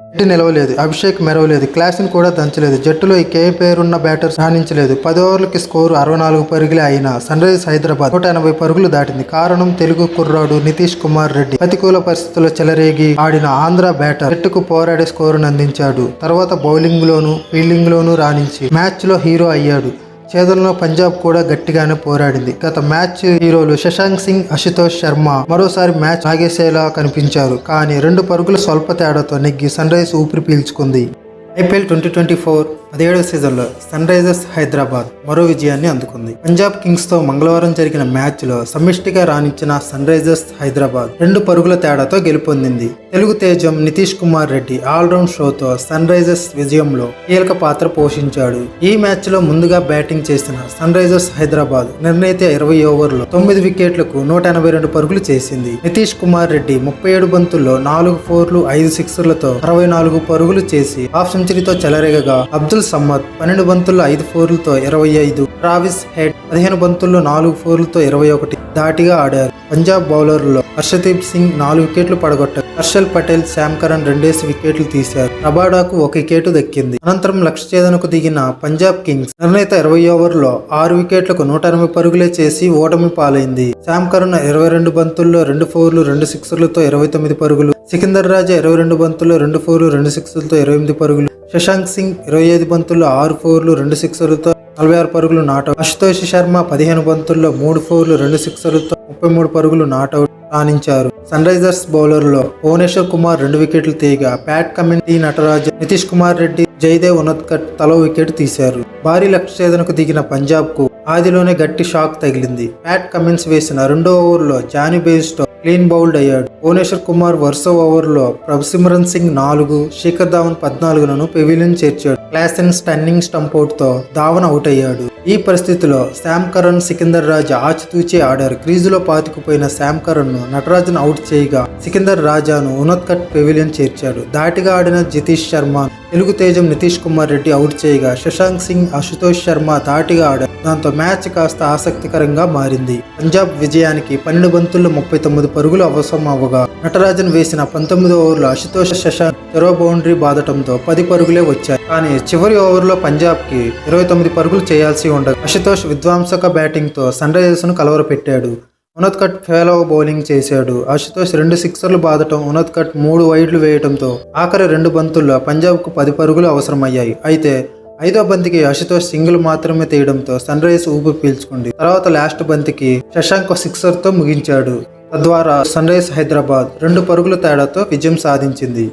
జట్టు నిలవలేదు, అభిషేక్ మెరవలేదు, క్లాసిన్ కూడా దంచలేదు. జట్టులో కే పేరున్న బ్యాటర్ రాణించలేదు. 10 ఓవర్లకి స్కోరు 64 పరుగులే అయినా సన్ రైజర్స్ హైదరాబాద్ 180 పరుగులు దాటింది. కారణం తెలుగు కుర్రాడు నితీష్ కుమార్ రెడ్డి. ప్రతికూల పరిస్థితుల్లో చెలరేగి ఆడిన ఆంధ్ర బ్యాటర్ జట్టుకు పోరాడే స్కోరును అందించాడు. తర్వాత బౌలింగ్ లోను ఫీల్డింగ్ లోను రాణించి మ్యాచ్ లో హీరో అయ్యాడు. ఛేదనలో పంజాబ్ కూడా గట్టిగానే పోరాడింది. గత మ్యాచ్ హీరోలు శశాంక్ సింగ్, అశుతోష్ శర్మ మరోసారి మ్యాచ్ ఆగేసేలా కనిపించారు. కానీ 2 పరుగుల స్వల్ప తేడాతో నెగ్గి సన్ రైజర్స్ ఊపిరి పీల్చుకుంది. ఐపీఎల్ 2024 17వ సీజన్లో సన్ రైజర్స్ హైదరాబాద్ మరో విజయాన్ని అందుకుంది. పంజాబ్ కింగ్స్తో మంగళవారం జరిగిన మ్యాచ్లో సమిష్టిగా రాణించిన సన్ రైజర్స్ హైదరాబాద్ 2 పరుగుల తేడాతో గెలుపొందింది. తెలుగు తేజం నితీష్ కుమార్ రెడ్డి ఆల్రౌండ్ షోతో సన్ రైజర్స్ విజయంలో కీలక పాత్ర పోషించాడు. ఈ మ్యాచ్లో ముందుగా బ్యాటింగ్ చేసిన సన్ రైజర్స్ హైదరాబాద్ నిర్ణీత 20 ఓవర్లో 9 వికెట్లకు 182 పరుగులు చేసింది. నితీష్ కుమార్ రెడ్డి 37 బంతుల్లో 4 ఫోర్లు 5 సిక్సర్లతో 64 పరుగులు చేసి హాఫ్ సెంచరీతో చెలరేగగా అబ్దుల్ సమ్మద్ 12 బంతుల్లో 5 ఫోర్లతో 25, ట్రావిస్ హెడ్ 15 బంతుల్లో 4 ఫోర్లతో 21 ధాటిగా ఆడారు. పంజాబ్ బౌలర్లలో హర్షదీప్ సింగ్ 4 వికెట్లు పడగొట్టారు. హర్షల్ పటేల్, శామ్ కరణ్ 2 వికెట్లు తీశారు. రబాడాకు 1 వికెట్ దక్కింది. అనంతరం లక్ష్య ఛేదనకు దిగిన పంజాబ్ కింగ్స్ నిర్ణీత 20 ఓవర్లో 6 వికెట్లకు 180 పరుగులే చేసి ఓటమి పాలైంది. శామ్ కరణ్ 22 బంతుల్లో 2 ఫోర్లు 2 సిక్సర్లతో 29 పరుగులు, సికిందర్ రాజా 22 బంతుల్లో 2 ఫోర్లు 2 సిక్సర్లతో 28 పరుగులు, శశాంక్ సింగ్ 25 బంతుల్లో 6 ఫోర్లు 2 సిక్సర్లతో 46 పరుగులు నాటౌట్, అశుతోష్ శర్మ 15 బంతుల్లో 3 ఫోర్లు 2 సిక్సర్లతో 33 పరుగులు నాటౌట్ రాణించారు. సన్ రైజర్స్ బౌలర్లో భువనేశ్వర్ కుమార్ 2 వికెట్లు తీయగా Pat Cummins, T Natraj, Nitish Kumar Reddy, Jaydev Unadkat తలో వికెట్ తీశారు. భారీ లక్ష్య ఛేదనకు దిగిన పంజాబ్ కు ఆదిలోనే గట్టి షాక్ తగిలింది. ప్యాట్ కమిన్స్ వేసిన 2వ ఓవర్లో జానీ బెయిర్స్టో క్లీన్ బౌల్డ్ అయ్యాడు. భువనేశ్వర్ కుమార్ వరుస ఓవర్లో ప్రభుసిమ్రన్ సింగ్ 4, శేఖర్ ధావన్ 14లను పెవిలియన్ చేర్చాడు. క్లాసెన్ స్టన్నింగ్ స్టంపౌట్ తో ధావన్ అవుట్ అయ్యాడు. ఈ పరిస్థితిలో శామ్ కరణ్, సికిందర్ రాజా ఆచితూచి ఆడారు. క్రీజులో పాతుకుపోయిన శామ్ కరణ్ ను నటరాజన్ అవుట్ చేయగా సికిందర్ రాజాను ఉనద్కట్ పెవిలియన్ చేర్చాడు. ధాటిగా ఆడిన జితీష్ శర్మ, తెలుగు తేజం నితీష్ కుమార్ రెడ్డి అవుట్ చేయగా శశాంక్ సింగ్, అశుతోష్ శర్మ ధాటిగా ఆడారు. దాంతో మ్యాచ్ కాస్త ఆసక్తికరంగా మారింది. పంజాబ్ విజయానికి 12 బంతుల్లో 39 పరుగులు అవసరం అవ్వగా నటరాజన్ వేసిన 19వ ఓవర్లో అశుతోష్, శశాంక్ చెరో బౌండరీ బాదటంతో 10 పరుగులే వచ్చాయి. కానీ చివరి ఓవర్లో పంజాబ్ కి 29 పరుగులు చేయాల్సి ఉండగా అశుతోష్ విధ్వంసక బ్యాటింగ్ తో సన్ రైజర్స్ ను కలవరపెట్టాడు. ఉనద్కట్ ఫెయిల్ బౌలింగ్ చేశాడు. అశుతోష్ 2 సిక్సర్లు బాదటం, ఉనద్కట్ 3 వైడ్లు వేయడంతో ఆఖరి 2 బంతుల్లో పంజాబ్ కు 10 పరుగులు అవసరమయ్యాయి. అయితే 5వ బంతికి అశుతోష్ సింగిల్ మాత్రమే తీయడంతో సన్ రైజర్స్ ఊపిరి పీల్చుకుంది. తర్వాత లాస్ట్ బంతికి శశాంక్ సిక్సర్ తో ముగించాడు. తద్వారా సన్ రైజర్స్ హైదరాబాద్ 2 పరుగుల తేడాతో విజయం సాధించింది.